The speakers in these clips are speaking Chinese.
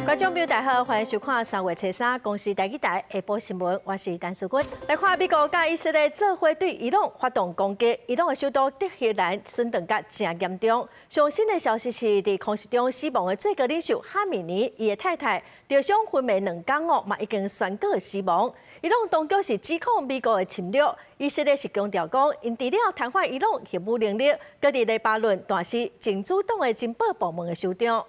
观众朋友大家好，欢迎收看3月3公视台下晡新闻，我是陈淑君。来看美国甲以色列做伙对伊朗发动攻击，伊朗的首都德黑兰损动甲真严重。上新的消息是，伫空袭中死亡的最高领袖哈米尼，伊的太太着伤昏迷2天嘛已经宣告死亡。伊朗当局是指控美国的侵略，以色列是强调讲，因除了瘫痪伊朗核武能力，搁伫黎巴嫩但是真主党的情报部门的首长。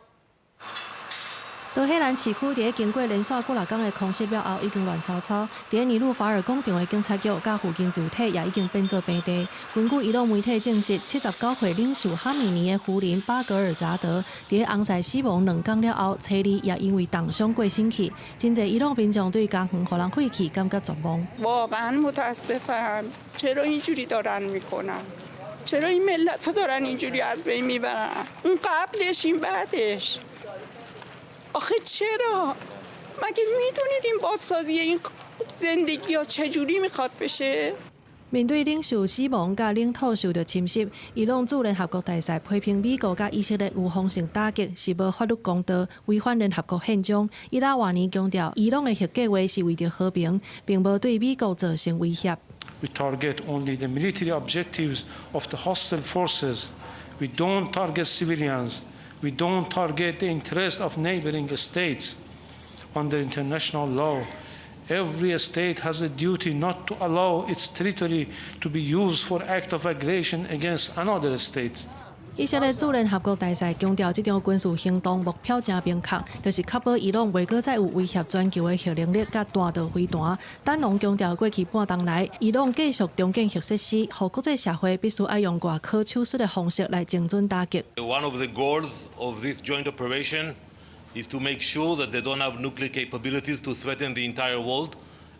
德黑兰市区伫经过连续几6天的空袭了后，已经乱糟糟。伫尼鲁法尔广场的警察局甲附近住体也已经变作平地。根据伊朗媒体证实，79岁领袖哈米尼的夫人巴格尔扎德伫翁婿死亡2天了后，妻儿也因为重伤过身去。真侪伊朗民众对家园互人废弃感觉绝望。 واقعا متاسفم. چرا اینجوری دارن میکنن؟ چرا این ملت ها دارن اینجوری از بین میبرن؟ اون قبلش این بعدش. آخه چرا؟ مگه میدونید این بازسازی این زندگی ها چجوری میخواد بشه؟ 面对领袖死亡甲领土受到侵袭，伊朗驻联合国大使批评美国甲以色列有方性打击，是无法律公道，违反联合国宪章。伊拉晚年强调，伊朗的核计划是为着和平，并无对美国造成威胁。 We target only the military objectives of the hostile forces. We don't target civilians. We don't target the interests of neighboring states. Under international law, every state has a duty not to allow its territory to be used for act of aggression against another state. 以色列驻联合国大使强调，这场军事行动目标真明确，就是确保伊朗袂搁再有威胁全球的核能力甲弹道飞弹。丹农强调，过去半冬来，伊朗继续重建核设施，互国际社会必须要用外科手术的方式来精准打击。One of the goals of this joint operation is to make sure that they don't have nuclear capabilities to threaten the entire world,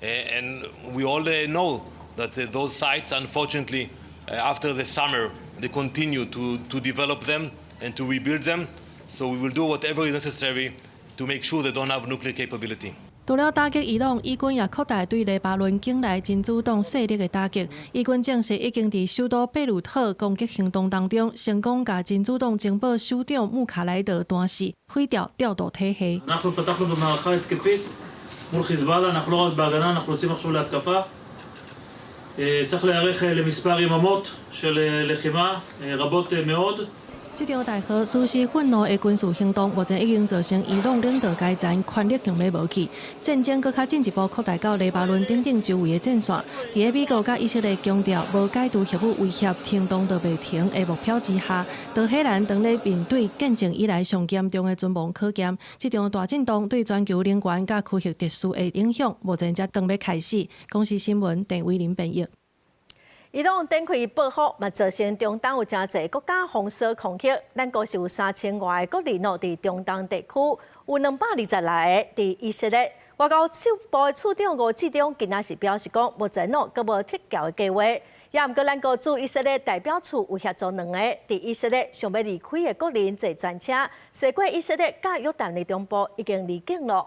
and we all know that those sites, unfortunately, after the summer. They continue to develop them and to rebuild them. So we will do whatever is necessary to make sure they don't have nuclear capability. 除了打击伊朗，以军也扩大对黎巴嫩境内真主党势力的打击。以军证实已经伫首都贝鲁特攻击行动当中，成功把真主党情报首长穆卡莱德弹死，毁掉调度体系。צריך להיערך למספר יממות של לחימה רבות מאוד. 这场大河舒适愤怒的军事行动，目前已经造成伊朗领导阶层权力强要无去，战争更较进一步扩大到黎巴嫩等等周围的战线。伫个美国甲以色列强调无解除核武威胁停动就袂停的目标之下，德黑兰当咧面对建政以来上严重的存亡可检。这场大震动对全球能源甲区域特殊的影响，目前才当要开始。公视新闻陈伟林编译。 伊朗展开报复，嘛造成中东有真侪国家封锁空袭。咱国是有3000外个国人哦，伫中东地区有220来个伫以色列。外交部的处长吴志忠今仔是表示讲，目前哦，阁无撤侨的计划。也毋过，咱国驻以色列代表处有协助2个伫以色列想要离开的国人坐专车，驶过以色列甲约旦的中部已经离境了。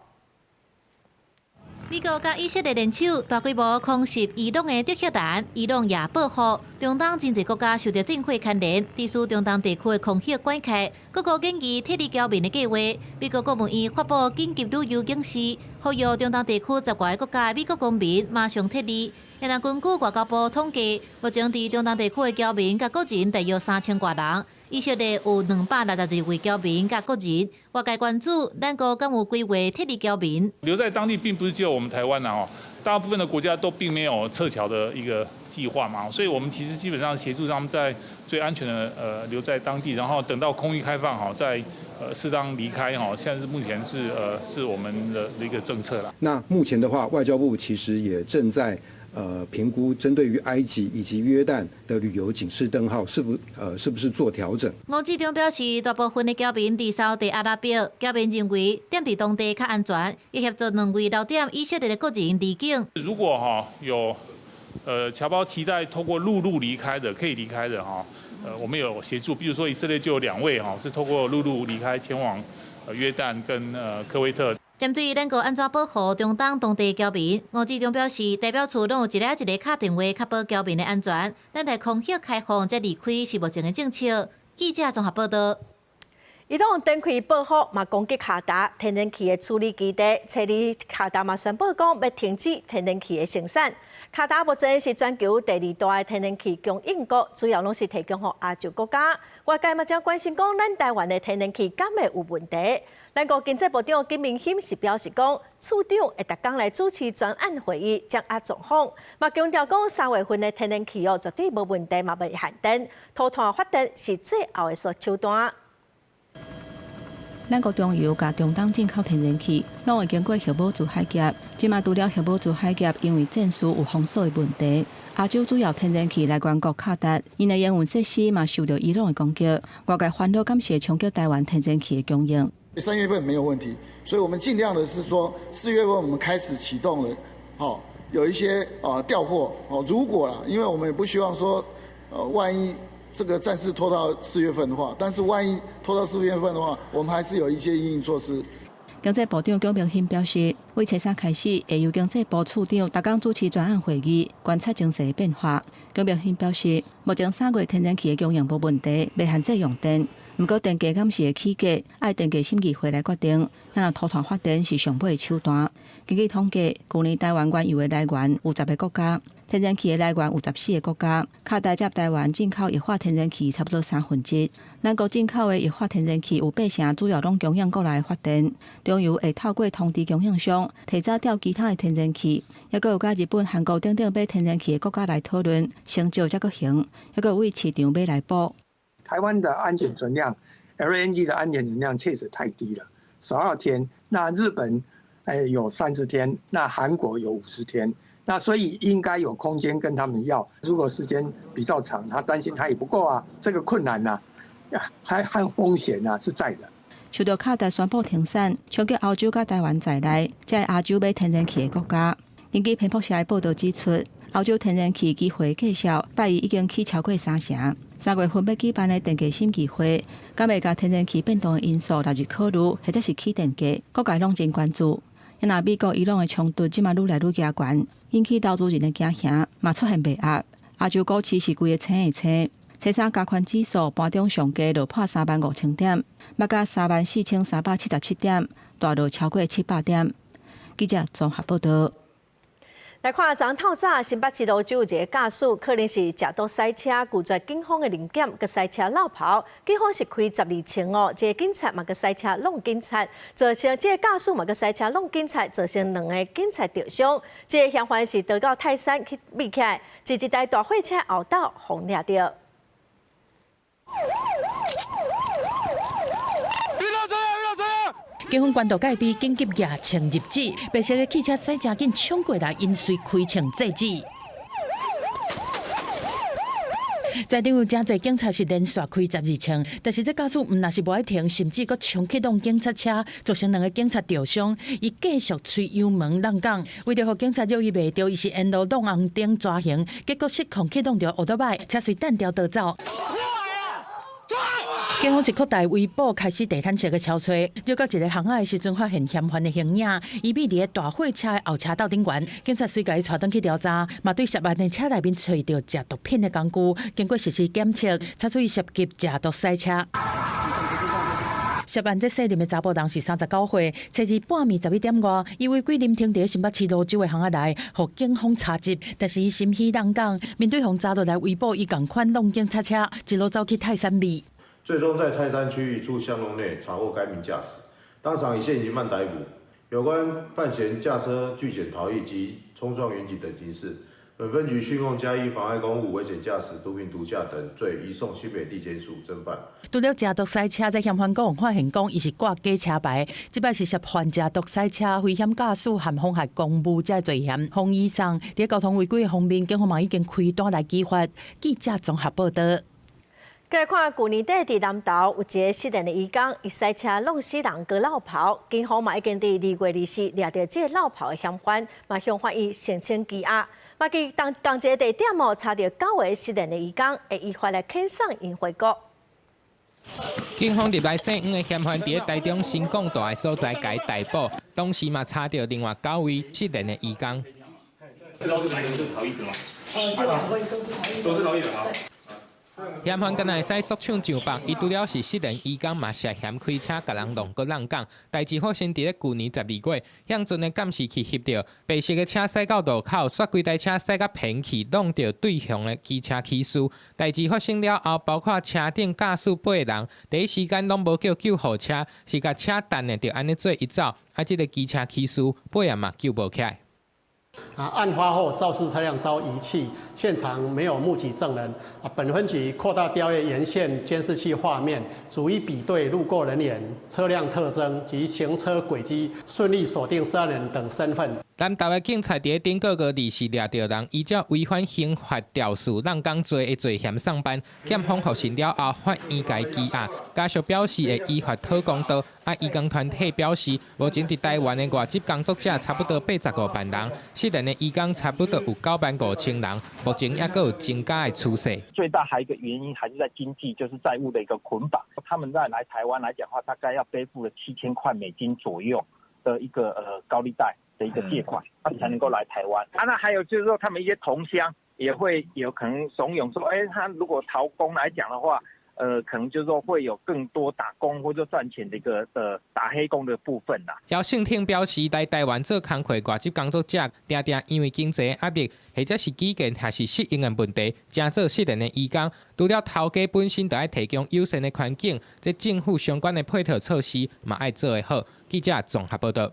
美国甲以色列联手大规模空袭伊朗的德黑兰，伊朗也报复。中东真侪国家受到战火牵连，致使中东地区的空袭关开，各国建议撤离侨民的计划。美国国务院发布紧急旅游警示，呼吁中东地区10外个国家美国公民马上撤离。然而，根据外交部统计，目前伫中东地区的侨民甲国人大约3000多人。 以色列有262位侨民甲国人，外界关注咱国敢有规划撤离侨民。留在当地并不是只有我们台湾哦，大部分的国家都并没有撤侨的一个计划嘛，所以我们其实基本上协助他们在最安全的留在当地，然后等到空域开放好再适当离开哈。现在是目前是我们的一个政策了。那目前的话，外交部其实也正在。 评估针对于埃及以及约旦的旅游警示灯号是不是做调整？吴志忠表示，大部分的侨民伫沙特阿拉伯，侨民认为踮伫当地较安全，也协助2位留踮以色列的国人离境。如果有侨胞期待透过陆路离开的，可以离开的我们有协助，比如说以色列就有2位是透过陆路离开前往约旦跟科威特。 针对咱国安怎保护中东当地侨民，吴志忠表示，代表处拢有一个敲电话确保侨民的安全。咱在空袭开放才离开是目前的政策。记者综合报道。伊朗展开报复，嘛攻击卡达天然气的处理基地，车里卡达嘛宣布讲要停止天然气的生产。卡达目前是全球第2大的天然气供应国，主要拢是提供给亚洲国家。外界嘛正关心讲，咱台湾的天然气敢会有问题？咱国经济部长金明兴是表示讲，处长会逐工来主持专案会议，掌握状况。嘛强调讲，3月份的天然气绝对无问题，嘛袂限电。拖拖发电是最后的手段。咱国中油甲中东进口天然气，拢会经过核保驻海峡。即马除了核保驻海峡，因为战事有封锁的问题，亚洲主要天然气来源国卡达，因的营运设施嘛受到伊朗的攻击。外界烦恼，敢是会冲击台湾天然气的供应。3月份没有问题，所以我们尽量的是说，4月份我们开始启动了，有一些调货如果啦，因为我们也不希望说，万一这个战事拖到4月份的话，但是万一拖到4月份的话，我们还是有一些因应措施。经济部长龚明鑫表示，为初3开始，会由经济部处长逐工主持专案会议，观察情势的变化。龚明鑫表示，目前3月天然气的供应无问题，袂限制用电。不过电价敢是会起价，爱电价审议会来决定。咱若拖拖发电是上尾的手段。根据统计，去年台湾原油的来源有10个国家，天然气的来源有14个国家。卡达接台湾进口液化天然气差不多1/3。咱国进口的液化天然气有8成主要拢供应国内的发电。中油会透过通知供应商，提早调其他的天然气，也有甲日本、韩国等等买天然气的国家来讨论，成就才阁行，也有为市场买来补。台湾的安检存量 ，LNG 的安检存量确实太低了，12天。那日本有30天，那韩国有50天，那所以应该有空间跟他们要。如果时间比较长，他担心他也不够啊，这个困难呐，还和风险呐是在的。受到卡达宣布停产，冲击澳洲甲台湾在内，这是亚洲买天然气的国家。根据彭博社的报道指出，澳洲天然气机会介绍拜已经起超过3成。3月份要举办的电价审议会，敢会甲天然气变动的因素纳入考虑，或者是起电价，各界拢真关注。因那美国伊朗的冲突即马愈来愈加悬，引起投资人的惊吓，嘛出现卖压。亚洲股市是规个青的青，初3加权指数盘中上价落破35000点，要到34377点，大落超过700点。记者综合报道。来看，昨透早新北市路就有一个驾驶，可能是食毒赛车，拒绝警方的临检，佮赛车绕跑。警方是开12枪哦，这个警察嘛佮赛车弄警察，造成这个驾驶嘛佮赛车弄警察，造成2个警察受伤。这个嫌犯是逃到泰山去避起来，一台大货车后斗轰掠到。警方关渡戒备紧急夜枪入止，白色的汽车驶真紧冲过来，因随开枪制止。在场有真侪警察是连续开12枪，但是这驾驶毋但是无爱停，甚至阁冲启动警察车，造成2个警察受伤。伊继续吹油门浪讲，为着互警察约伊袂着，伊是沿路弄红灯抓行，结果失控启动着奥多麦，车随弹条逃走。警方是扩大围捕，开始地毯式的敲碎。绕到一个巷仔的时阵，发现嫌犯的形影，伊秘伫个大货车的后车道顶缘。警察随甲伊带转去调查，嘛对涉案的车内面找到食毒品的工具，经过实施检测，查出伊涉及食毒赛车。涉案这姓林的查甫人是39岁，初日半暝11点外，伊违规临停伫新北市路州的巷仔内，互警方查缉。但是伊心虚浪讲，面对互查落来围捕，伊共款弄警察车，一路走去泰山尾。最终在泰山区一处巷弄内查获该名驾驶，当场以现行犯逮捕。有关犯嫌驾车拒检逃逸及冲撞远景等刑事，本分局讯控加依妨碍公务、危险驾驶、毒品毒驾等罪，移送新北地检署侦办。除了食毒赛车，在嫌犯讲发现讲伊是挂假车牌，即摆是涉犯食毒赛车、危险驾驶和妨害公务这罪嫌。洪以上在交通违规方面，警方嘛已经开单来稽发。记者综合报道。再来看，去年底伫南投有一个失联的渔工，伊赛车弄死人个绕跑，警方嘛已经伫2月24日抓到这个绕跑的嫌犯，嘛向法院申请羁押。嘛伫同一个地点哦，查到9位失联的渔工，会依法来遣送因回国。警方入来姓黄的嫌犯，伫台中新港大的所在甲伊逮捕，同时嘛查到另外9位失联的渔工。这都是哪一个是逃逸的吗？这2位都是逃逸的。都是逃逸的啊。嫌犯敢若会使缩抢上绑，伊除了是失联移工，嘛涉嫌开车甲人弄个浪港。代志发生伫咧去年12月，向阵的监视器翕到白色的车驶到路口，煞规台车驶到偏去，弄到对向的机车起司。代志发生了后，包括车顶驾驶8个人，第一时间拢无叫救护车，是甲车等的，就安尼做一走，即个机车起司8个嘛救无起来。案发后，肇事车辆遭遗弃，现场没有目击证人。本分局扩大调阅沿线监视器画面，逐一比对路过人员、车辆特征及行车轨迹，顺利锁定涉案人等身份。南投的警察伫顶个2时抓到人，依照违反刑法调事滥工罪的罪嫌上班，检方复审了后，法院改羁押。家属表示会依法讨公道。移工团体表示，目前伫台湾的外籍工作者差不多85万人，失联的移工差不多有9万5千人，目前也有增加的趋势。最大还有一个原因还是在经济，就是债务的一个捆绑。他们在来台湾来讲的话，大概要背负了7000块美金左右的一个高利贷的一个借款，他们才能够来台湾。那还有就是说，他们一些同乡也会有可能怂恿说，他如果逃工来讲的话。可能就是说会有更多打工或者赚钱的一个打黑工的部分啦。姚信挺表示，来台湾做工课外籍工作者，常常因为经济压力，或者是语言还是适应的问题，真做失联的移工。除了头家本身就要提供友善的环境，这政府相关的配套措施嘛要做得好。记者综合报道。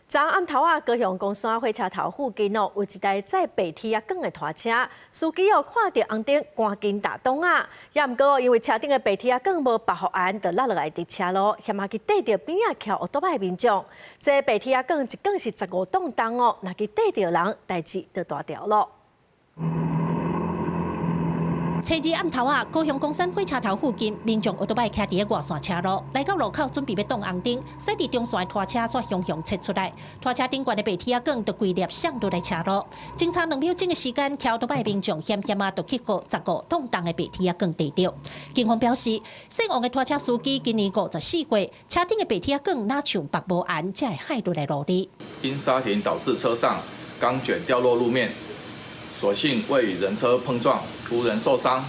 昨暗头高雄公山火车头附近有一台载白铁梗的拖车，司机看到红灯，赶紧打档啊！也毋过因为车顶的白铁梗无保护完，就落落来伫车路，险啊去缀到边仔桥奥多麦民众。这白铁梗一梗是15吨重哦，若去缀到人，代志就大条咯。初二暗头高雄公山火车头附近，民众奥多麦徛伫个外线车路，来到路口准备要动红灯，驶伫中线的拖车煞向切出来，拖车顶悬的白铁梗就规粒上落来车路。警察2秒钟的时间，徛奥多麦民众险险就去互15吨重的白铁梗逮到。警方表示，姓王的拖车司机今年54岁，车顶的白铁梗哪像绑无完，才会害落来路里。因刹停导致车上钢卷掉落路面。所幸未与人车碰撞，无人受伤。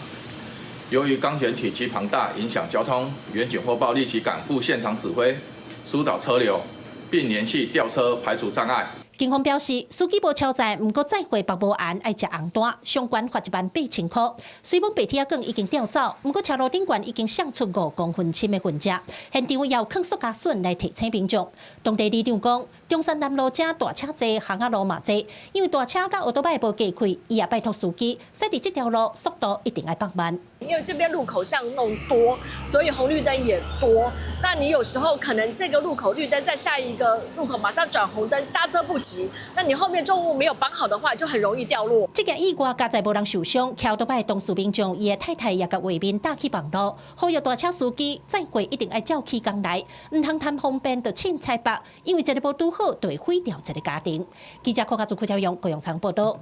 由于钢卷体积庞大，影响交通，远警获报立即赶赴现场指挥，疏导车流，并联系吊车排除障碍。警方表示，司机无超载，毋过载回绑无完，爱食红单，相关罚18000块。虽然白铁梗已经调走，毋过车路顶悬已经闪出5公分深的痕迹，现场要放塑胶笋来提醒民众。当地里长讲，中山南路正大车多，巷仔路嘛多，因为大车甲奥多麦无隔开，伊也拜托司机，驶伫这条路速度一定要放慢。因为这边路口巷弄多，所以红绿灯也多。那你有时候可能这个路口绿灯，在下一个路口马上转红灯，刹车不及，那你后面重物没有绑好的话，就很容易掉落。这件意外加在无人受伤，桥多摆当事民众伊的太太也甲画面打去绑路，呼吁大车司机载过一定要照起工来，唔通贪方便就凊彩绑，因为一个无拄好就会毁掉一个家庭。记者柯家做柯朝阳高雄场报道。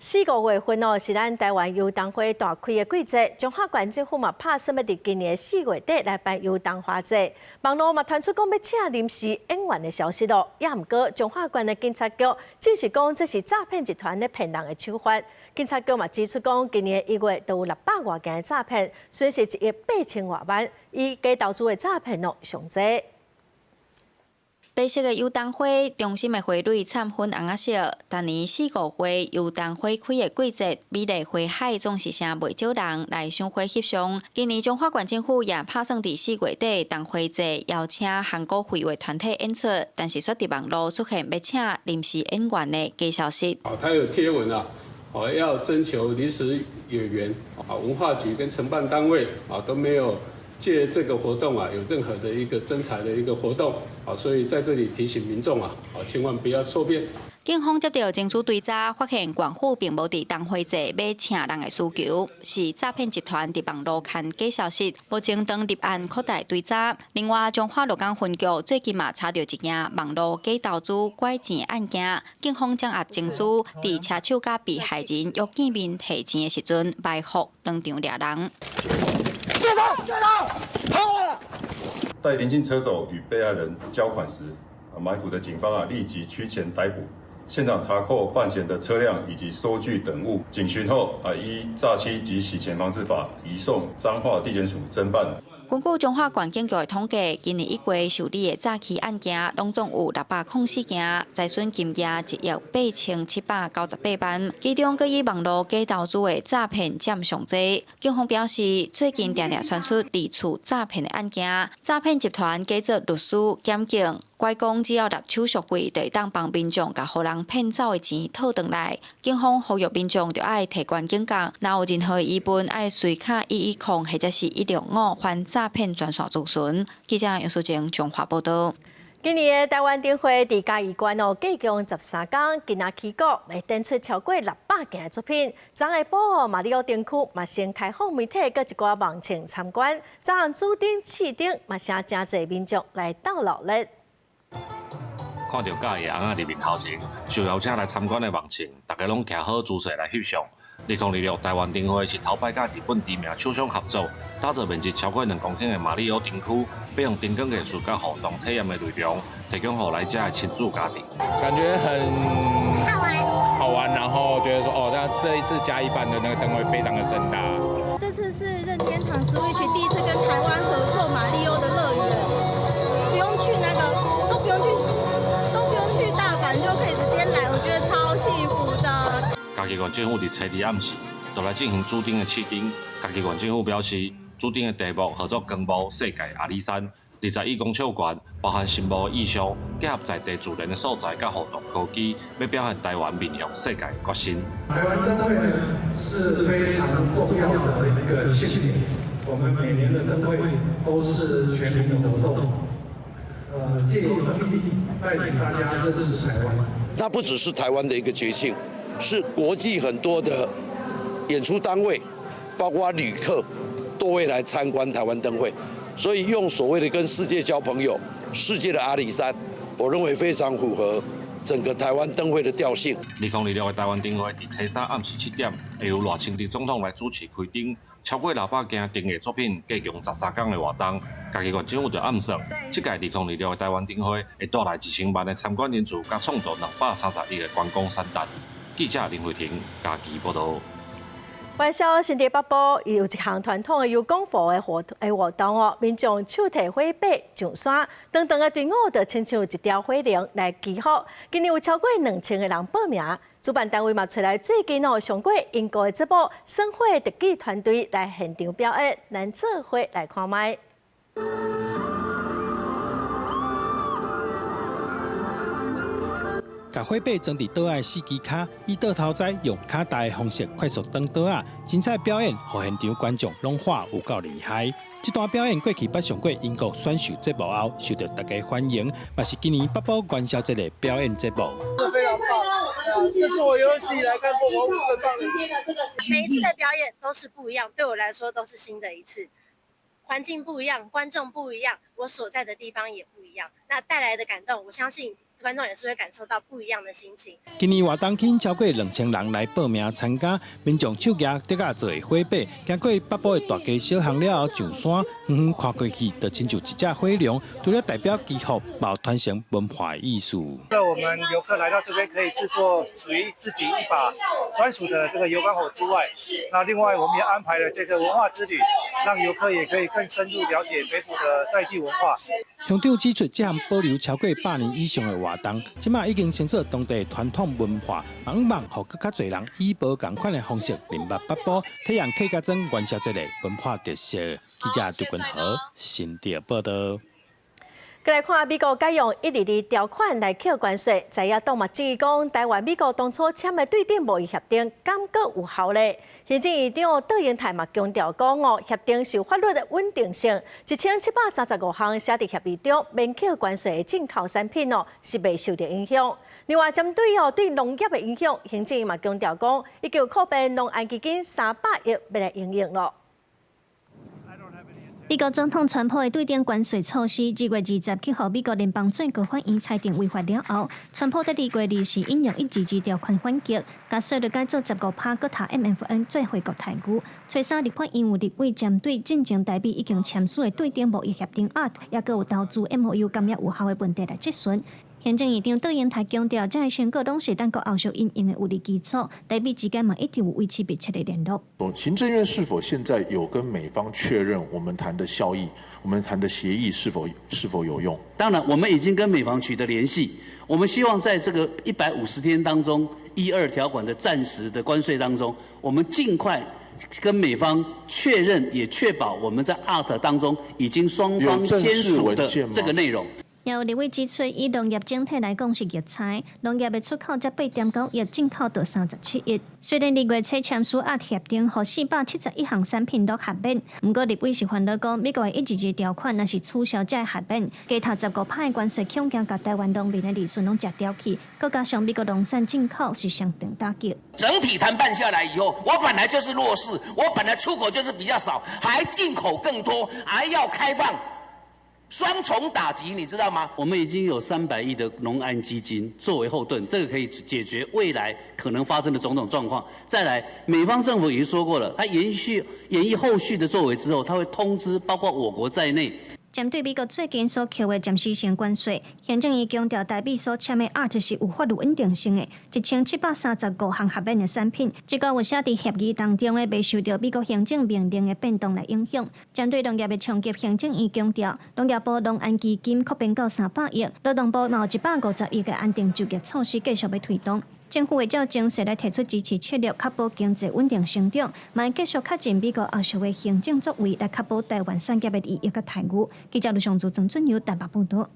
4、5月份是咱台湾游灯会大开的季节，中华县政府嘛拍算要伫今年4月底来办游灯花节。网络嘛传出讲要请临时演员的消息咯，也毋过中华县的警察局证实讲这是诈骗集团咧骗人的手法。警察局嘛指出讲，今年1月都有600多件的诈骗，损失1亿8千多万，以假投资的诈骗上济。白色的游灯花，中心的花蕊灿粉红色。逐年4、5月游灯花开的季节，美丽花海总是声袂少人来赏花翕相。今年中华县政府也打算伫4月底灯花节邀请韩国绘画团体演出，但是却伫网络出现要请临时演员的假消息。他有贴文要征求临时演员文化局跟承办单位都没有借这个活动有任何的一个征才的一个活动所以在这里提醒民众千万不要受骗。警方接到警署追查，发现县府并无伫灯花节要请人的需求，是诈骗集团伫网络刊假消息，目前当立案扩大追查。另外，中华鹿港分局最近嘛查到一件网络假投资拐钱案件，警方掌握证据，伫车手甲被害人约见面提钱的时阵埋伏当场掠人。接手！待临近车手与被害人交款时，埋伏的警方立即趋前逮捕，现场查扣犯嫌的车辆以及收据等物，警询后依诈欺及洗钱防治法移送彰化地检署侦办。根据彰化县警局的统计，今年1月受理的诈欺案件，拢总有604件，财损金额1亿8798万，其中佫以网络假投资的诈骗占上济。警方表示，最近常常传出离厝诈骗的案件，诈骗集团假作律师、检警。怪讲只要纳手续费，就会当帮民众甲互人骗走的钱讨回来。警方呼吁民众就爱提悬警觉，若有任何疑问，爱随卡110或者是165还诈骗专线咨询。记者杨淑静彰化报道。今年的台湾灯会伫嘉义县继续13天，今仔起国会展出超过600件的作品。昨下晡马里奥灯区嘛先开放媒体佮一寡网情参观，早上主灯市顶嘛请真侪民众来斗热闹。看到嘉义的翁仔入面头前，受邀请来参观的网情，大家拢徛好姿势来翕相。2026台湾灯会是头摆甲日本知名厂商合作，打造面积超过2公顷的马里奥灯区，并用灯光艺术甲互动体验的内容，提供予来遮的亲子家庭。感觉很好玩，然后觉得说那这一次嘉义办的那个灯会非常的盛大。这次是任天堂 Switch 第一次跟台湾合作马里奥的乐园，不用去都不用去大阪就可以直接来，我觉得超幸福的。嘉义县政府伫初二暗时，就来进行主灯的试灯。嘉义县政府表示，主灯的题目叫做“光幕世界阿里山”，21公尺悬，包含新幕意象，结合在地自然的素材甲互动科技，要表现台湾面向世界的决心。台湾灯会是非常重要的一个庆典，我们每年的灯会都是全民的活动。借由灯会带领大家认识台湾。它不只是台湾的一个节庆，是国际很多的演出单位，包括旅客，都会来参观台湾灯会。所以用所谓的跟世界交朋友，世界的阿里山，我认为非常符合整个台湾灯会的调性。2026的台湾灯会伫初3暗时7点，会由赖清德总统来主持开灯。超过600件灯艺作品，加强13天的活动。嘉义县政府就暗算，这届2026的台湾灯会会带来1000万的参观人数，甲创造230亿的观光产值。记者林慧婷，嘉义报道。晚上新地北部有一项传统的游港湖的活动哦，民众手提火把、上山，长长的队伍就亲像一条火龙来祈福。今年有超过2000个人报名，主办单位嘛出来最近上过英国的节目生火特技团队来现场表演，咱做伙来看卖。把火把装伫倒仔4支卡，以倒头栽用卡带的方式快速登倒仔，精彩表演，互现场观众拢话有够厉害。这段表演过去捌上过英国选秀节目后，受到大家欢迎，也是今年北部元宵节的表演节目。非常棒，这是我有史以来看过最棒的一次。每一次的表演都是不一样，对我来说都是新的一次。环境不一样，观众不一样，我所在的地方也不一样，那带来的感动，我相信观众也是会感受到不一样的心情。今年活动厅超过2000人来报名参加，民众手举得啊做火把，经过北部的大街小巷了后上山，远看过去就亲像一只火龙，除了代表祈福，也有传承文化艺术。那我们游客来到这边可以制作属于自己一把专属的这个游港火之外，那另外我们也安排了这个文化之旅，让游客也可以更深入了解北部的在地文化。乡长指出，这项保留超过100年以上的活动，即马已经成做当地传统文化，希望让更较侪人以无同款的方式明白北部，体验客家庄元宵节的文化特色。记者杜君和新店报道。再来看美国改用122条款来扣关税，在野党嘛质疑讲，台湾美国当初签的对等贸易协定敢阁有效咧？行政院长邓英泰嘛强调讲协定是有法律的稳定性，1735项写伫协议中免扣关税的进口产品是未受到影响。另外，针对对农业的影响，行政院嘛强调讲，已经扩编农安基金300亿要来应用咯。美国总统川普的对等关税措施，2月27号美国联邦最高法院裁定违法了后，川普在2月20日引用122条款反击，甲税率改做15%，搁读 MFN 做回国台语。初3立法院有立委针对进前台美已经签署的对等贸易协定案，也搁有投资 MOU 甘也有效的问题来质询。行政院长杜英台强调，这些成果拢是咱国后续运用的有力基础，台美之间嘛一直有维持密切的联络。行政院是否现在有跟美方确认我们谈的效益，我们谈的协议是否有用？当然，我们已经跟美方取得联系，我们希望在这个150天当中，12条款的暂时的关税当中，我们尽快跟美方确认，也确保我们在 ART 当中已经双方签署的这个内容。也有立委指出，以农业整体来讲是热菜，农业的出口才8.9亿，进口到37亿。虽然2月初签署ART协定，和471项产品都合并，不过立委是烦恼讲，美国的111条款若是取消这合并，其他15%的关税恐惊甲台湾农民的利润拢吃掉去，再加上美国农产进口是相当打击。整体谈判下来以后，我本来就是弱势，我本来出口就是比较少，还进口更多，还要开放。双重打击，你知道吗？我们已经有300亿的农安基金作为后盾，这个可以解决未来可能发生的种种状况。再来，美方政府已经说过了，它演绎后续的作为之后，它会通知包括我国在内。针对美国最近所扣的暂时性关税，行政院强调台美所签的ART是有法律稳定性的，1735项合并的产品，只个有写伫协议当中的，未受到美国行政命令的变动来影响。针对农业的冲击，行政院强调，农业部农安基金扩编到300亿，劳动部有150亿的安定就业措施继续要推动。政府会照精细来提出支持策略，确保经济稳定成长，嘛会继续确进美国后续的行政作为，来确保台湾产业的利益和待遇。记者卢尚祖、曾俊尧台北报道。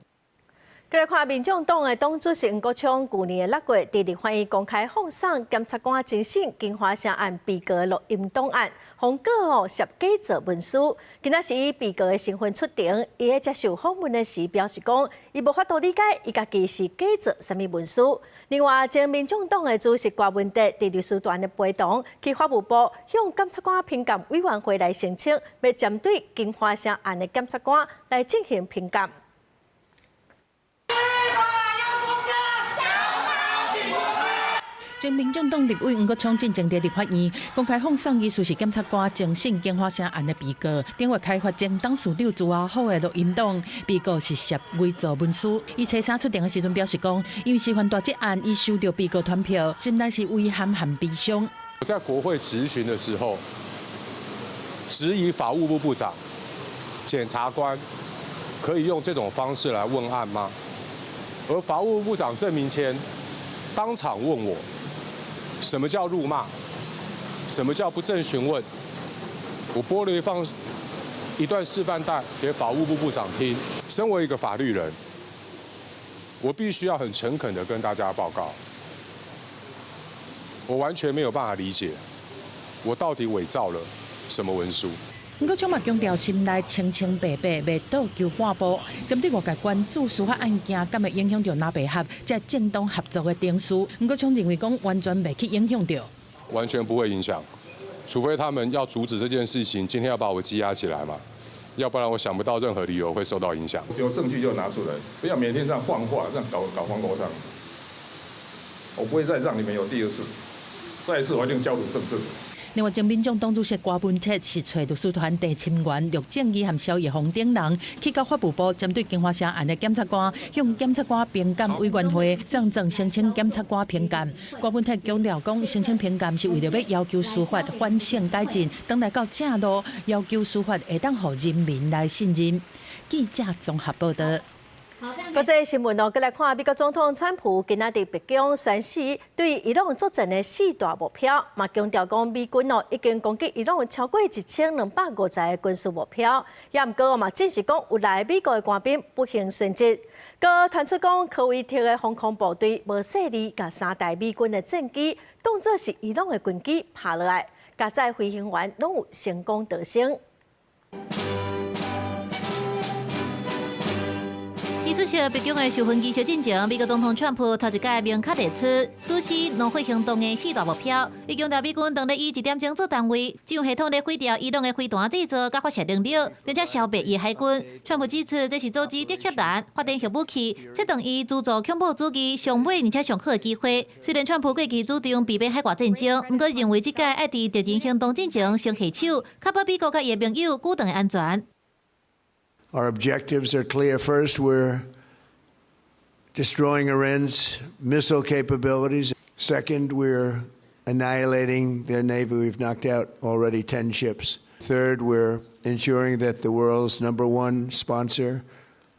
再来看民众党的党主席吴国昌，去年的6月，伫立法院公开放送检察官侦讯金华城案被告的录音档案，封告涉假造文书。今仔是以被告的身份出庭，伊在接受访问的时表示讲，伊无法度理解伊家己是假造什么文书。另外，前民众党的主席郭文德伫律师团的陪同，去法务部向检察官评鉴委员会来申请，要针对金华城案的检察官来进行评鉴。前民众党立委吴国昌进前伫立法院公开放送疑似是检察官侦讯金华城案的被告，顶月开发前董事长朱阿虎的录音档，被告是涉伪造文书。伊初三出庭的时阵表示讲，因为司法大这案，伊收到被告传票，心内是遗憾和悲伤。我在国会质询的时候，质疑法务部部长、检察官可以用这种方式来问案吗？而法务部部长郑明谦当场问我，什么叫辱骂？什么叫不正询问？我播了一段示范带给法务部部长听。身为一个法律人，我必须要很诚恳地跟大家报告，我完全没有办法理解，我到底伪造了什么文书。吴国昌嘛强调，心内清清白白，未倒求半步。针对外界关注司法案件敢会影响到南北合这政党合作的定数，吴国昌认为讲完全未去影响到，完全不会影响，除非他们要阻止这件事情，今天要把我羁押起来嘛，要不然我想不到任何理由会受到影响。有证据就拿出来，不要每天这样幻化，这样搞黄狗上。我不会再让你们有第二次，再一次我一定交出政治。另外，前民众党主席郭文彻是找律师团第亲员陆正义和萧叶红等人去到法务部，针对金华城案的检察官，向检察官评鉴委员会上赠申请检察官评鉴。郭文彻强调讲，申请评鉴是为了要求司法反省改进，等来到正路，要求司法会当让人民来信任。记者综合报道。国际新闻再来看美国总统川普今仔日白宫宣示对伊朗作战的4大目标，嘛强调讲美军已经攻击伊朗超过1250个军事目标，也毋过嘛只是讲有来美国的官兵不幸殉职。佮传出讲科威特的防空部队无细力，甲3台美军的战机当作是伊朗的军机拍落来，加载飞行员拢有成功逃生。出席白宫的授勋仪式进前，美国总统川普头一届明确列出实施农会行动的4大目标。伊强调美军当咧以1点钟做单位，只用系统咧毁掉伊朗的飞弹制造甲发射能力，并且消灭伊海军。川普指出，这是阻止德黑兰发展核武器，这等于资助恐怖主义上尾而且上好的机会。虽然川普过去主张避免海外战争，不过认为这届爱伫敌人行动进前先下手，确保美国甲伊朋友久长的安全。Our objectives are clear. First, we're destroying Iran's missile capabilities. Second, we're annihilating their navy. We've knocked out already 10 ships. Third, we're ensuring that the world's #1 sponsor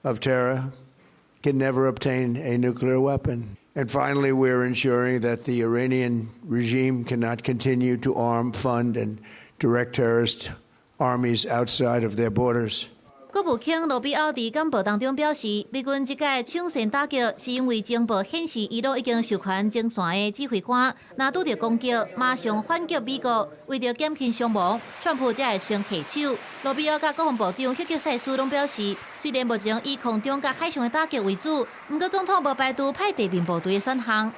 of terror can never obtain a nuclear weapon. And finally, we're ensuring that the Iranian regime cannot continue to arm, fund, and direct terrorist armies outside of their borders. 国务卿罗比奥伫简报当中表示，美军即届抢先打击，是因为情报显示伊朗已经授权前线的指挥官，若拄着攻击，马上反击美国。为着减轻伤亡，川普才会先下手。罗比奥甲国防部长希吉塞斯拢表示，虽然目前以空中甲海上的打击为主，不过总统无排除派地面部队的选项。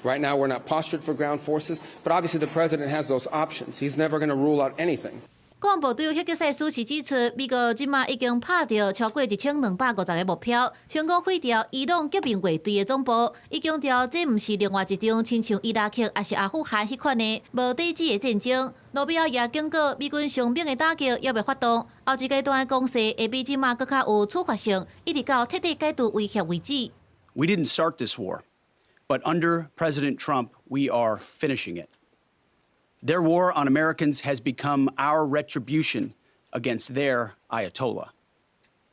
Right now, we're not postured for ground forces, but obviously the president has those options. He's never going to rule out anything. 国防部长希吉塞斯是指出，美国即马已经拍到超过1250个目标，成功毁掉伊朗革命卫队的总部。伊强调，这毋是另外一场亲像伊拉克还是阿富汗迄款的无底子的战争。罗比奥也警告，美军伤兵的打击要未发动，后一阶段的攻势会比即马更较有处罚性，一直到彻底解除威胁为止。We didn't start this war, but under President Trump, we are finishing it. Their war on Americans has become our retribution against their Ayatollah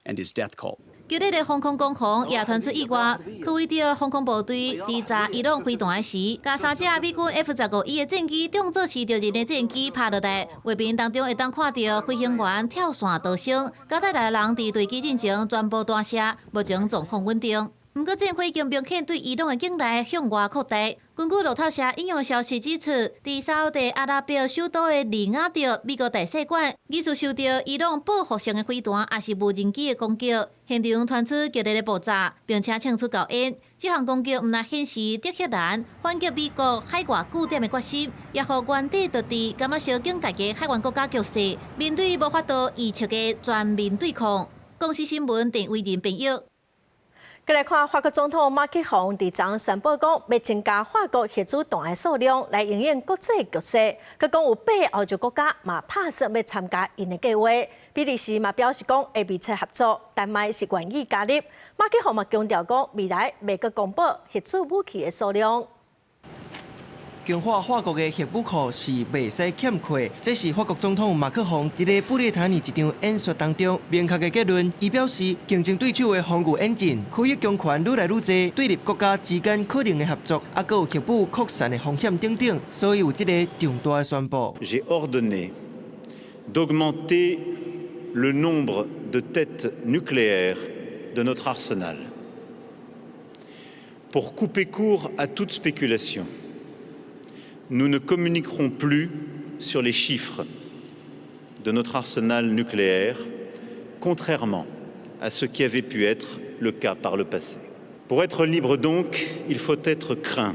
and his death cult. 今日的防空攻防也传出意外，去为着防空部队伫炸伊朗飞弹时，甲3架美军 F-15的战机中座起着人的战机拍落来，画面当中会当看到飞行员跳伞逃生，加载来人伫坠机进前全部大赦，目前状况稳定。 不过，战火已经明显对伊朗的境内向外扩大。根据路透社引用消息指出，伫沙烏地阿拉伯首都的利雅得美国大使馆，疑似受到伊朗报复性的飞弹也是无人机的攻击，现场传出激烈的爆炸，并且请出高烟。这项攻击毋但显示德黑兰反击美国海外据点的决心，也互原地各地感觉小警戒的海湾国家局势，面对无法度预测的全面对抗。公司新闻郑伟仁编译。 再来看法国总统马克宏伫昨宣布讲，要增加法国核子弹的数量来应应国际局势。佮讲有8个欧洲国家嘛拍算要参加因的计划。比利时嘛表示讲会密切合作，丹麦是愿意加入。马克宏嘛强调讲，未来未佮公布核子武器的数量。 强化法国的核武库是袂使欠缺，这是法国总统马克宏伫咧布列塔尼一场演说当中明确的结论。伊表示，竞争对手的防御演进可以强权愈来愈多，对立国家之间可能的合作，还佫有核武扩散的风险等等，所以有这个重大的宣布。J'ai ordonné d'augmenter le nombre de têtes nucléaires de notre arsenal pour couper court à toute spéculation. Nous ne communiquerons plus sur les chiffres de notre arsenal nucléaire, contrairement à ce qui avait pu être le cas par le passé. Pour être libre donc, il faut être craint.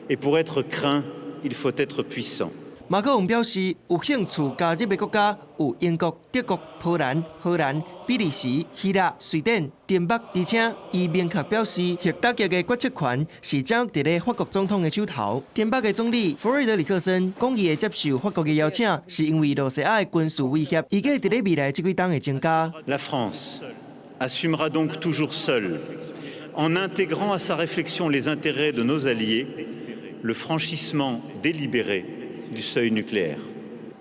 Et pour être craint, il faut être puissant. 马克宏表示，有兴趣加入的国家有英国、德国、波兰、荷兰、比利时、希腊、瑞典、丹麦，而且伊明确表示，核打击的决策权是掌握伫咧法国总统的手头。丹麦的总理弗瑞德里克森讲，伊会接受法国的邀请，是因为罗西亚的军事威胁，预计伫咧未来这几冬会增加。La France assumera donc toujours seule, en intégrant à sa réflexion les intérêts de nos alliés, le franchissement délibéré du seuil nucléaire.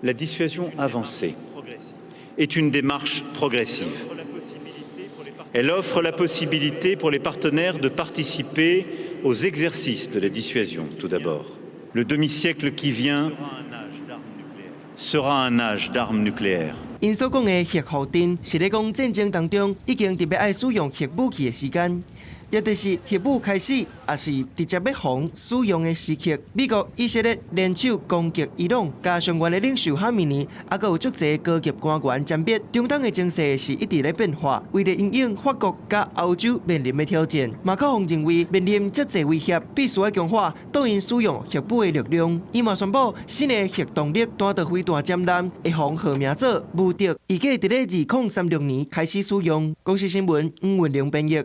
La dissuasion avancée est une démarche progressive. Elle offre la possibilité pour les partenaires de participer aux exercices de la dissuasion, tout d'abord. Le demi-siècle qui vient sera un âge d'armes nucléaires. 因所讲的核后盾，是咧讲战争当中已经特别爱使用核武器的时间。 也就是核武开始，也是直接要防使用的时刻。美国、以色列联手攻击伊朗，加上原的领袖哈米尼，还佫有足侪高级官员参别。中东的情势是一直咧变化，为了应应法国甲欧洲面临的挑战，马克宏认为面临这侪威胁，必须要强化对因使用核武的力量。伊嘛宣布新的核动力单导飞弹舰舰会防号名做无敌，预计伫咧2036年开始使用。公司新闻吴文玲编译。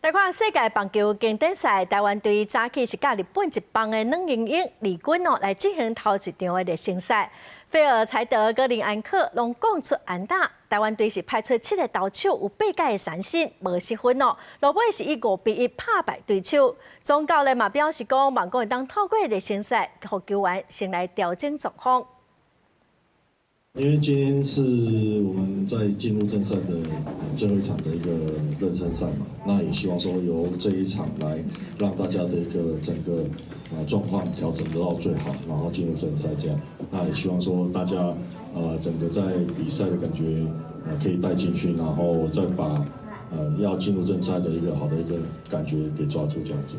来看世界棒球经典赛，台湾队早起是甲日本一棒的软硬硬李军哦来进行头一场的热身赛。菲尔柴德、格林安克拢讲出安打，台湾队是派出7个投手，有8届的三振，无失分哦。落尾是以5-1打败对手。总教练嘛表示讲，望讲会当透过热身赛，让球员先来调整状况。因为今天是我们在进入正赛的最后一场的一个热身赛嘛，那也希望说由这一场来让大家的一个整个状况调整得到最好，然后进入正赛这样。那也希望说大家整个在比赛的感觉可以带进去，然后再把要进入正赛的一个好的一个感觉给抓住这样子。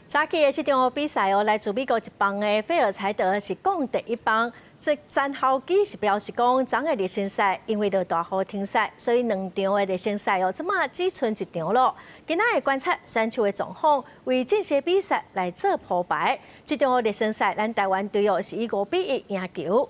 早起的这场比赛哦，来自美国一棒的菲尔柴德是讲第一棒。这战后机是表示讲，昨个热身赛因为大雨停赛，所以2场的热身赛哦，即马只剩1场咯。今仔会观察选手的状况，为正式比赛来做铺排。这场热身赛，咱台湾队哦是以5-1赢球。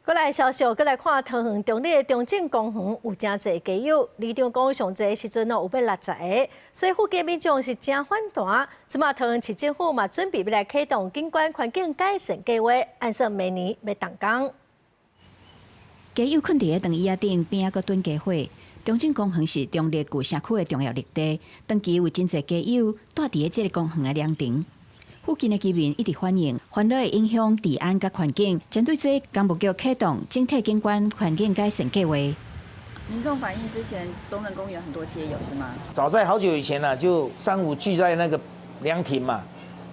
过来消息，过来看桃园中立的中正公园有真侪街友，里长讲上侪时阵哦有要60个，所以附近民众是真反弹。即马桃园市政府嘛准备要来启动景观环境改善计划，按说明年要动工。街友困伫个长椅仔顶边仔，阁蹲家伙。中正公园是中立旧社区的重要绿地，长期有真侪街友住伫个这个公园的凉亭。附近的居民一直反映，烦恼会影响治安甲环境。针对这，工务局启动整体景观环境改善计划。民众反映之前中正公园很多街友是吗？早在好久以前呢，就3、5聚在那个凉亭嘛，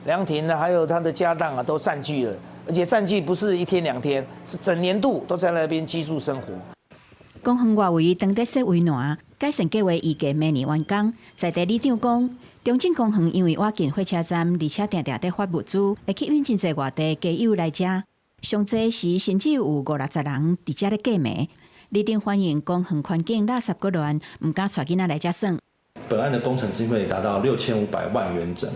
凉亭呢还有他的家当都占据了，而且占据不是1天2天，是整年度都在那边居住生活。公园外围当地设围栏，改善计划预计明年完工。在地里长讲，中正公园因为挖近火车站，而且定在发物资，会吸引真侪外地街友来遮。上济时甚至有50-60人伫遮咧过暝。里长反映公园环境垃圾过乱，唔敢带囡仔来遮耍。本案的工程经费达到6500万元整，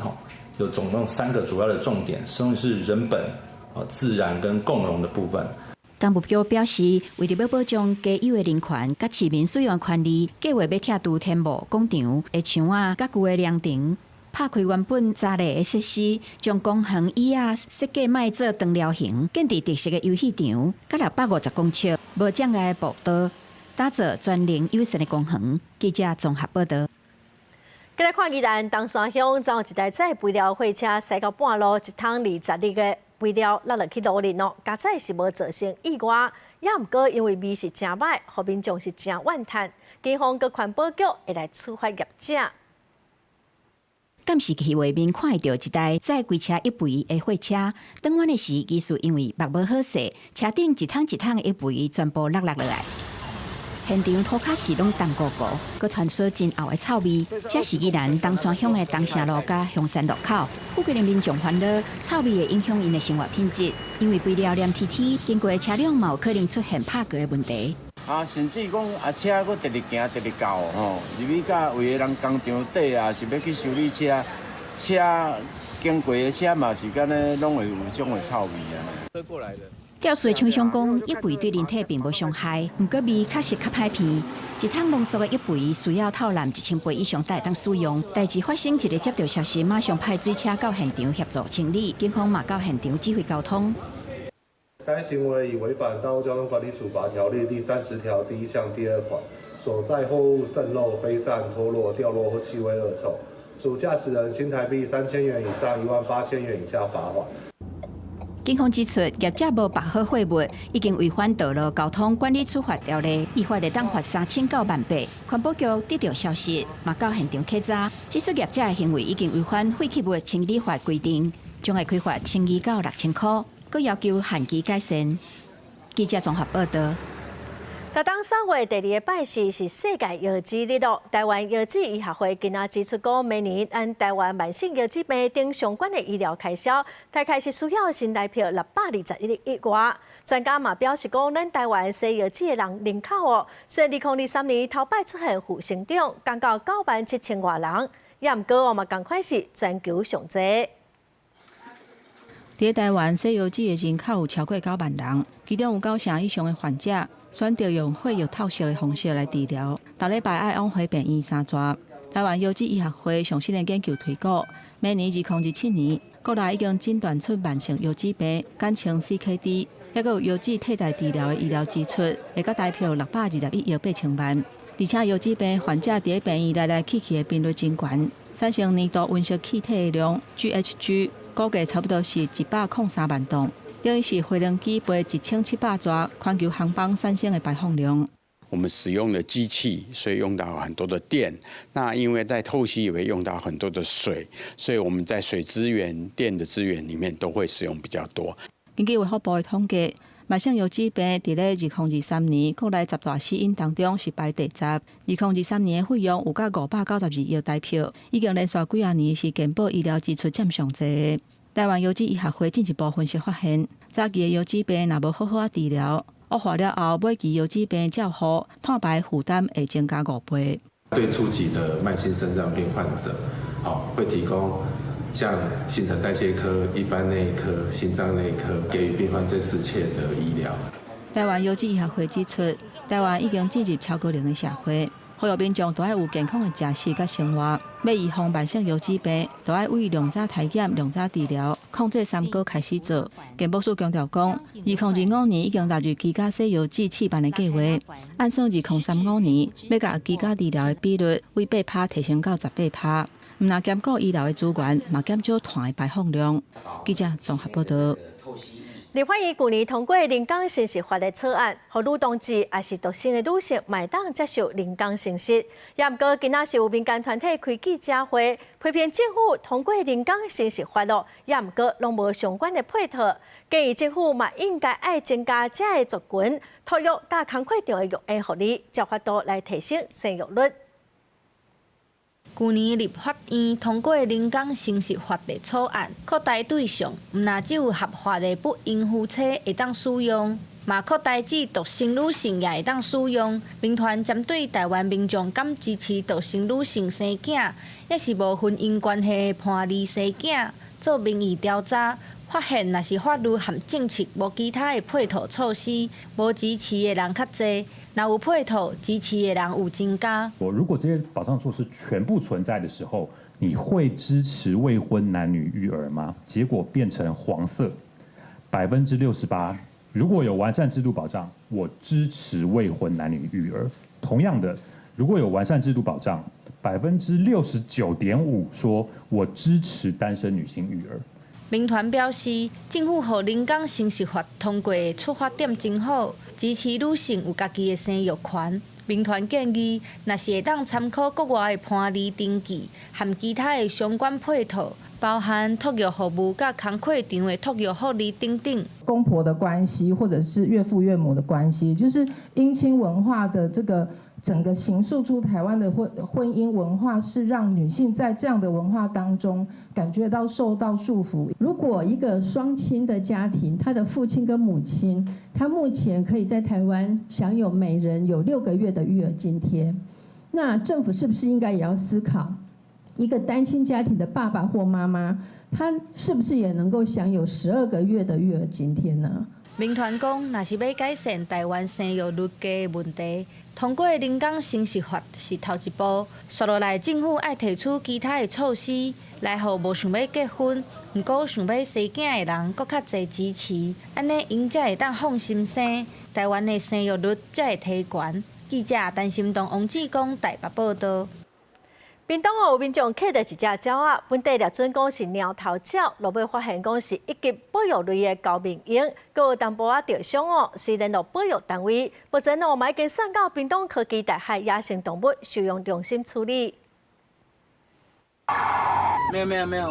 有总共3个主要的重点，分别是人本、自然跟共融的部分。工务局表示，为着要保障街友的人权、甲市民使用权利，计划要拆除天幕、广场、下墙啊、甲旧的凉亭，拍开原本扎类的设施，将公园椅仔设计卖做长条形，建伫特色的游戏场，甲650公尺无障碍的步道，打造专人友善的公园。记者综合报道。再来看宜兰东山乡，昨有一台载肥料货车驶到半路，一桶20个肥料落落去路里咯，加载是无造成意外，也毋过因为味是真歹，互民众是真怨叹。警方佮环保局会来处罚业者。监视器画面看到一台载规车一肥的货车，转弯的时技术因为目无好势，车顶一桶一桶的一肥全部落落来。现场土卡是拢冻糊糊，佮传出真厚的臭味。这是宜兰东山乡的东城路甲香山路口，附近的民众烦恼臭味会影响因的生活品质，因为肥料黏贴贴，经过的车辆嘛有可能出现拍过的问题。甚至讲车佫直直行直直到吼，入去甲有个人工厂底啊，是要去修理车经过的车嘛是敢呢，拢会有种的臭味啊。车过来的。吊水厂商讲，一肥对人体并无伤害，不过味确实较歹闻。一桶浓缩的一肥需要透淋1000杯以上才会当使用。代志发生，一个接到消息，马上派水车到现场协助清理，警方嘛到现场指挥交通。该行为已违反《道路交通管理处罚条例》第30条第1项第2款，所载货物渗漏、飞散、脱落、掉落或气味恶臭，处驾驶人新台币3000元以上18000元以下罚款。警方指出，业者无绑好货物，已经违反道路交通管理处罚条例，依法会当罚3000到10000。环保局得到消息，嘛到现场稽查，指出业者的行为已经违反废弃物清理法规定，将会开罚1200到6000块，佮要求限期改善。记者综合报道。台当3月第2个拜四是世界腰子日咯。台湾腰子医学会今仔指出讲，每年按台湾慢性腰子病等相关的医疗开销，大概是需要新台币621亿外。专家嘛表示讲，咱台湾生腰子的人口哦，虽2023年头摆出现负成长，降到97000外人，也毋过我嘛同款是全球上济。伫台湾生腰子的人口有超过9万人，其中有9成以上的患者选择用血液透析的方式来治疗，每礼拜爱往回病院3转。台湾腰子医学会上新的研究推估，每年2017年，国内已经诊断出慢性腰子病，简称 CKD，还有优质替代治疗的医疗支出，会甲大票621亿8,000万。而且优质病患者伫病院来去的频率真悬，产生年度温室气体的量 GHG 估计差不多是103万吨，等于是飞轮机飞1700座全球航班产生的排放量。我们使用的机器，所以用到很多的电。那因为在透析也会用到很多的水，所以我们在水资源、电的资源里面都会使用比较多。根据卫福部的统计，慢性腰子病伫咧2023年国内10大死因当中是排第10。2023年的费用有到592亿台票，已经连续几啊年是健保医疗支出占上济。台湾腰子医学会进一步分析发现，早期的腰子病若无好好治疗，恶化了后，尾期腰子病照护碳排负担会增加5倍。对初期的慢性肾脏病患者，会提供像新陈代谢科、一般内科、心脏内科，给予病患最适切的医疗。台湾腰子医学会指出，台湾已经进入超高龄的社会，呼吁民众都要有健康的食食甲生活。要预防慢性腰子病，都要为量早体检、量早治疗，控制3个开始做。健保署强调讲，2025年已经纳入居家洗腰子试办的计划，按算2035年要甲居家治疗的比率为8%提升到18%。唔但兼顾医疗的资源，嘛减少碳的排放量。记者综合报道。立法院去年通过人工生殖法的草案，互女同志也是独身的女性，买当接受人工生殖。也毋过，今仔是有民间团体开记者会，批评政府通过人工生殖法咯，也毋过拢无相关的配套。建议政府嘛应该爱增加这个族群托育甲工课场的育婴福利，照法度来提升生育率。去年立法院通过人工生殖法的草案，扩大对象，毋但只有合法的不孕夫妻会当使用，嘛扩大至独身女性也会当使用。民团针对台湾民众敢支持独身女性生囝，也是无婚姻关系的伴侣生囝，做民意调查，发现若是法律和政策无其他的配套措施，无支持的人较侪。那有配套支持的人有增加。如果这些保障措施全部存在的时候，你会支持未婚男女育儿吗？结果变成黄色，68%。如果有完善制度保障，我支持未婚男女育儿。同样的，如果有完善制度保障，69.5%说我支持单身女性育儿。民团表示，政府予人工生殖法通过的出发点真好，支持女性有家己的生育权。民团建议，若是会当参考国外的伴侣登记和其他的相关配套，包含托育服务、甲工课场的托育福利等等。公婆的关系，或者是岳父岳母的关系，就是姻亲文化的这个整个形塑出台湾的婚姻文化，是让女性在这样的文化当中感觉到受到束缚。如果一个双亲的家庭，他的父亲跟母亲，他目前可以在台湾享有每人有6个月的育儿津贴，那政府是不是应该也要思考，一个单亲家庭的爸爸或妈妈，他是不是也能够享有12个月的育儿津贴呢？民团讲，若是要改善台湾生育率低的问题，通过人工生殖法是头一步。接落来，政府爱提出其他的措施，来互无想要结婚、毋过想要生囝的人，搁较侪支持，安尼因才会当放心生，台湾的生育率才会提悬。记者陈心东、王志光台北报道。屏东有民众捡到一只鸟仔，本地掠准讲是鸟头鸟，落尾发现讲是一级保育类的高明鹰，阁有淡薄仔着伤哦，是联络保育单位，目前嘛已经送到屏东科技大学野生动物收容中心处理。没有，我没有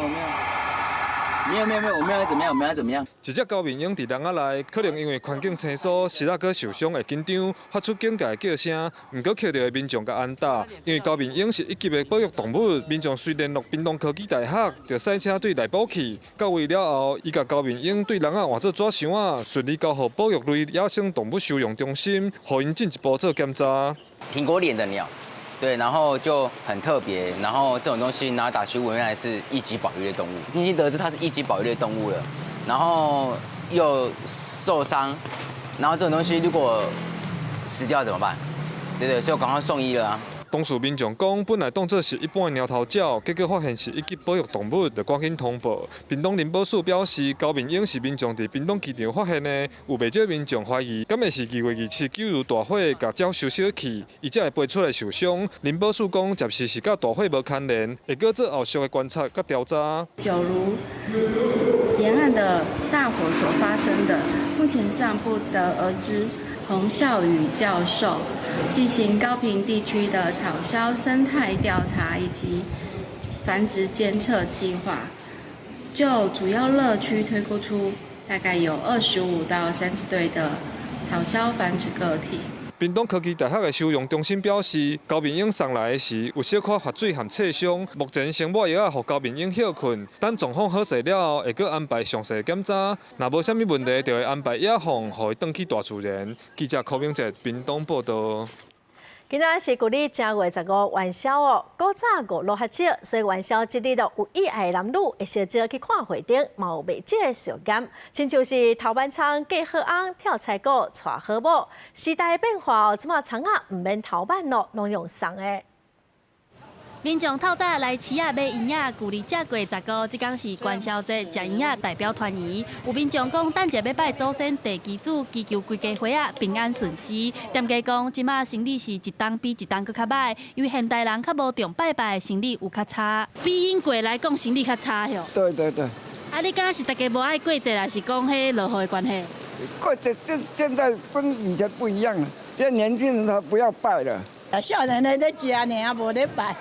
怎么样。一只高明鹰伫笼仔内，可能因为环境清楚，实在阁受伤会紧张，发出警戒叫声，毋过捡到的民众甲安踏。因为高明鹰是一级的保育动物，民众虽联络屏东科技大学，就驶车对内部去。到位了后，伊甲高明鹰对笼仔换做纸箱仔，顺利交予保育类野生动物收容中心，互因进一步做检查。苹果脸的鸟。对，然后就很特别，然后这种东西拿打去问，原来是一级保育类动物，已经得知它是一级保育类动物了，然后又受伤，然后这种东西如果死掉怎么办？对，所以赶快送医了啊。当事民众讲，本来当作是一般的猫头鸟，结果发现是一级保育动物，就赶紧通报。屏东林保署表示，高明英是民众伫屏东机场发现的，有袂少民众怀疑，敢会是2月27日大火甲鸟烧烧去，伊才会飞出来受伤。林保署讲，暂时是甲大火无牵连，会搁做后续的观察甲调查。就如沿岸的大火所发生的，目前尚不得而知。洪孝宇教授进行高屏地区的草鸮生态调查以及繁殖监测计划，就主要乐区推估出大概有25到30对的草鸮繁殖个体。屏东科技大学的收容中心表示，高明英送来的时有小可发水和刺伤，目前先抹药仔，予高明英休困。等状况好势了后，会搁安排详细检查。若无啥物问题，就会安排野放，予伊转去大自然。记者柯明哲，屏东报道。今仔是旧历正月15元宵哦，古早5、6、7节，所以元宵这日有意爱男女会小招去看花灯，嘛有卖这个小咸，亲像是头班仓、嫁好翁、跳菜鼓、娶好某。时代变化哦，即马仓啊唔免头班咯，拢用送的。民众透早来市仔买圆仔，旧历正月15，即天是元宵节，食圆仔代表团圆。有民众讲，等者要拜祖先地基主，祈求规家伙仔平安顺遂。店家讲，即马生理是一档比一档搁较歹，因为现代人较无重拜拜，生理有较差。比因过来讲，生理较差哟。对对对。啊，你敢是大家无爱过节，还是讲迄落雨的关系？过节现在跟以前不一样了，现在年轻人他不要拜了。少年的在食呢，无咧拜。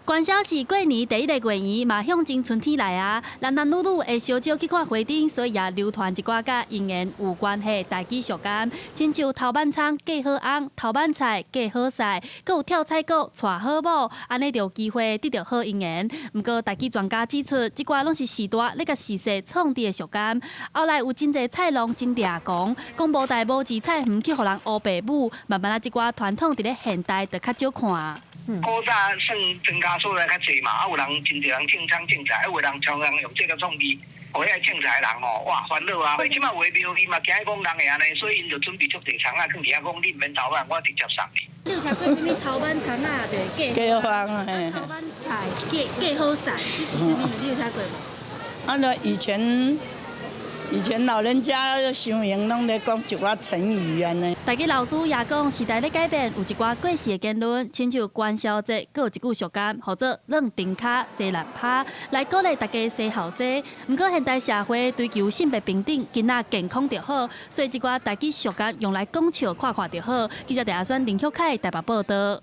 元宵是过年第一个月圆，嘛象征春天来啊！男男女女会小招去看花灯，所以也流传一寡甲姻缘有关系代志俗间，亲像头班仓、嫁好翁、头班菜、嫁好婿，搁有跳菜鼓、娶好某，安尼就有机会得到好姻缘。不过，代志专家指出，即寡拢是时代咧甲时势创治的俗间。后来有真侪菜农真抓狂，讲无代无志菜园去互人乌爸母，慢慢啊，即寡传统伫咧现代就较少看。古早算增加所在较济嘛，有人真侪人种菜种菜，有人常常用这个创意，互遐种菜的人吼，哇烦恼啊！所以即马画庙伊嘛惊讲人会安尼，所以因就准备足地场啊，放伫遐讲你免头班，我直接送你。你有听过什么头班场啊？对，嫁好翁嘿。头班菜，嫁好婿，这是什么？你有听过无？按照以前老人家修行拢咧讲一寡成语安尼。大家老师也讲，时代咧改变，有一寡过时的言论，亲像元宵节，搁有一句俗谚，或者软丁卡、西烂趴，来鼓励大家生后生。不过现代社会追求性别平等，囡仔健康就好，所以一寡大家俗谚用来讲笑看看就好。记者陈选林秀凯台北报道。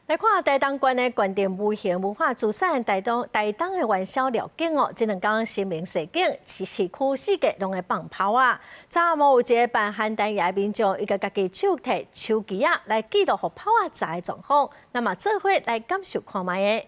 来看台东县的县定无形文化资产台东的元宵料景哦，这两天声名示警，市区四界拢会放炮啊！昨暗有一个办汉丹爷民众，伊个家己手提手机啊来记录互炮啊炸的状况，那么做伙来感受看卖的。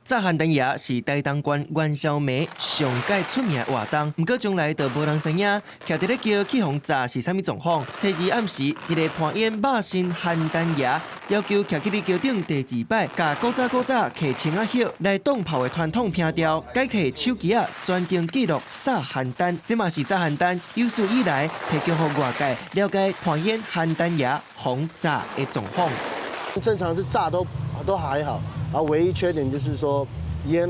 炸汉丹爷是台东县元宵暝上界出名的活动，不过将来就无人知影，徛伫咧叫去互炸是啥物状况。初二暗时，一个攀烟肉身汉丹爷要求徛去伫桥顶第2摆，甲古早客青啊叶来挡炮的传统拼调，改摕手机啊专程记录炸汉丹，这嘛是炸汉丹有史以来提供互外界了解攀烟汉丹爷红炸的状况。正常是炸都还好。啊，唯一缺点就是说烟，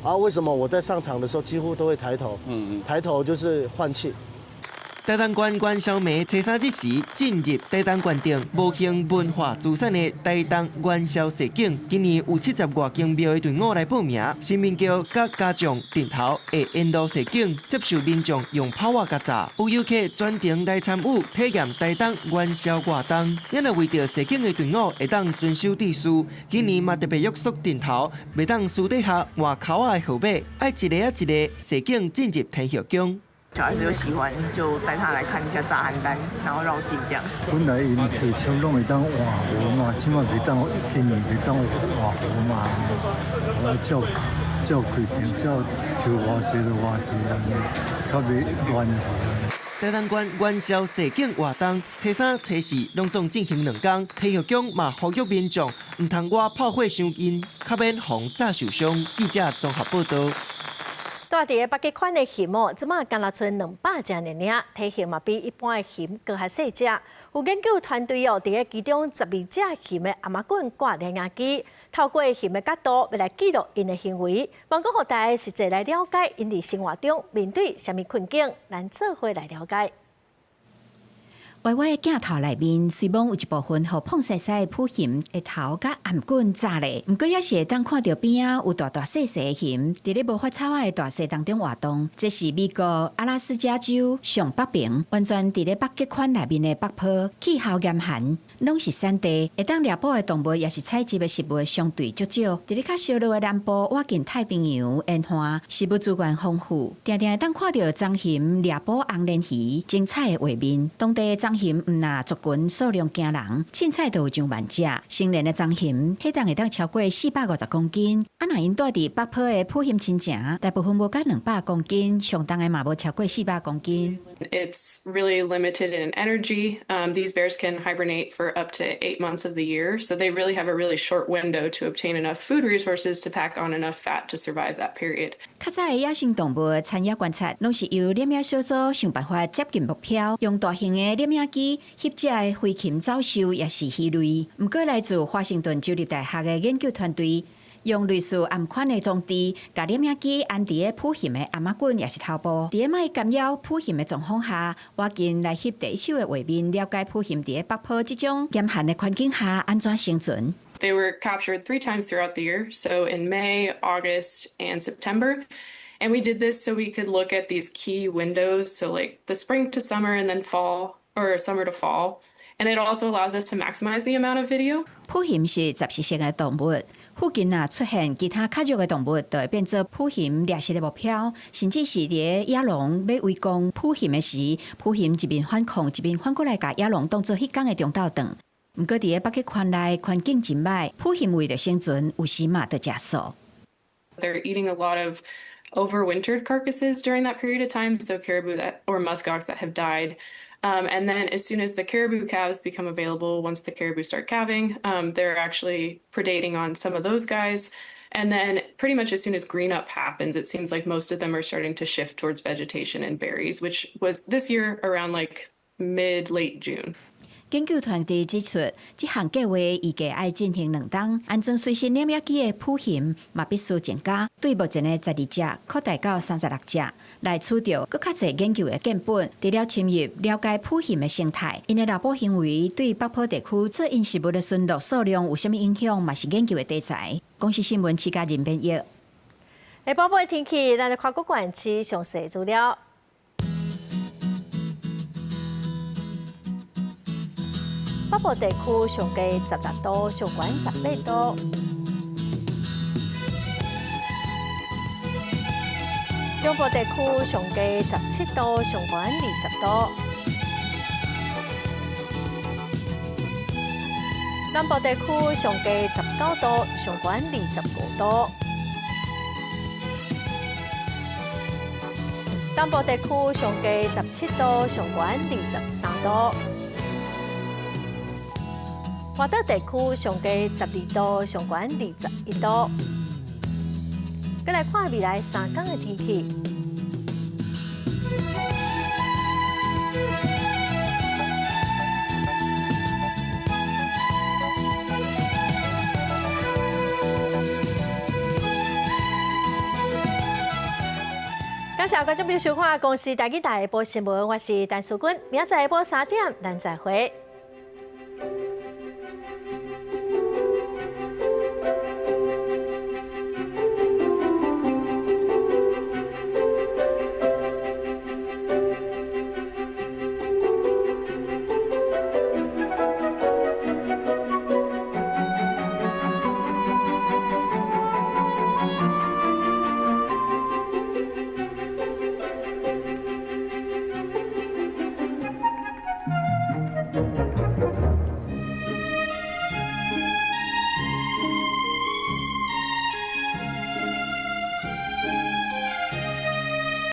啊，为什么我在上场的时候几乎都会抬头？抬头就是换气。台东县元宵暝初3之时，进入台东县定无形文化资产的台东元宵市景，今年有70外间庙的队伍来报名，新民桥甲加上顶头的沿路市景，接受民众用炮啊甲炸，有游客专程来参与体验台东元宵活动。因为为着市景的队伍会当遵守秩序，今年嘛特别约束顶头，袂当私底下换口啊的号码，爱一个一个市景进入天后宫。小孩子有喜欢，就带他来看一下炸汉丹，然后绕境这样。本来因摕枪拢会当换河嘛，即马袂当，今年袂当换河嘛，照规定，照抽偌济就偌济安尼，较袂乱去。台东县元宵市景活动，初3、初4拢总进行2天，天后宫嘛呼吁民众唔通外炮火伤近，较免防炸受伤。记者综合报道。住伫北极圈的蚬哦，即马干那剩200只尔，体型嘛比一般的蚬更较细只。有研究团队哦，伫其中12只蚬的阿妈棍挂摄影机，透过蚬的角度来记录因的行为，望讲互大家实际来了解因伫生活中面对虾米困境，咱做伙来了解。歪歪的镜头内面，虽望有一部分互碰细细的捕蚬的头甲颔棍炸咧，毋过也是会当看到边仔有大大细细的蚬伫咧无发草仔的大溪当中活动。这是美国阿拉斯加州上北边，完全伫咧北极圈内面的北坡，气候严寒，拢是山地，会当猎捕的动物也是采集的食物相对足少。伫咧较烧热的南部，靠近太平洋沿岸，食物资源丰富，定定会当看到棕蚬猎捕红鲢鱼，精彩的画面。当地的棕蚬毋若族群数量惊人，凊彩都有上万只。成年的棕蚬体重会当超过450公斤。啊，若因住伫北坡的捕蚬亲情，大部分无甲200公斤，上重的嘛无超过400公斤。It's really limited in energy. These bears can hibernate for up to 8 months of the year, so they really have a really short window to obtain enough food resources to pack on enough fat to survive that period. 较早的野生動物產業觀察，攏是由獵影小組想辦法接近目標，用大型的獵影機翕這的飛禽走獸，也是魚類。不過來自華盛頓州立大學的研究團隊，用類似暗款的裝置，甲獵影機安伫咧捕蚬的阿媽棍也是頭部，伫咧莫干擾捕蚬的狀況下，我見來翕第一手的畫面，了解捕蚬伫咧北坡這種嚴寒的環境下安怎生存。They were captured 3 times throughout the year, so in May, August, and September. And we did this so we could look at these key windows, so like the spring to summer and then fall, or summer to fall. And it also allows us to maximize the amount of video. 捕蚬是雜食性的動物，附近出現其他較弱的動物，就會變做捕蚬獵食的目標，甚至是喺野狼要圍攻捕蚬的時，捕蚬一邊反抗，一邊反過來把野狼當作迄天的中鬥場。不過喺北極圈內環境真歹，捕蚬為了生存，有時嘛就食素。They're eating a lot of overwintered carcasses during that period of time, so caribou or muskox that have died. And then as soon as the caribou calves become available, once the caribou start calving, they're actually predating on some of those guys. And then pretty much as soon as green up happens, it seems like most of them are starting to shift towards vegetation and berries, which was this year around like mid-late June. 研究團隊指出，這項計劃預計要進行2冬，安裝隨身攝影機的捕蚬嘛必須增加，對目前的12隻擴大到36隻，來取得更較濟研究的建本，除了深入了解捕蚬的生態，因的獵捕行為對北坡地區做因食物的巡邏數量有啥物影響，嘛是研究的題材。公視新聞記者任編譯。下晡尾天氣，咱來看各縣市詳細資料。北部地區上低16度，上懸18度；中部地區上低17度，上懸20度；南部地區上低19度，上懸25度；東部地區上低17度，上懸23度。華東地區上低12度，上懸21度。再來看未來3天的天氣。感謝觀眾朋友收看《公視台記大下晡新聞》，我是陳淑君，明仔載下晡3點，咱再會。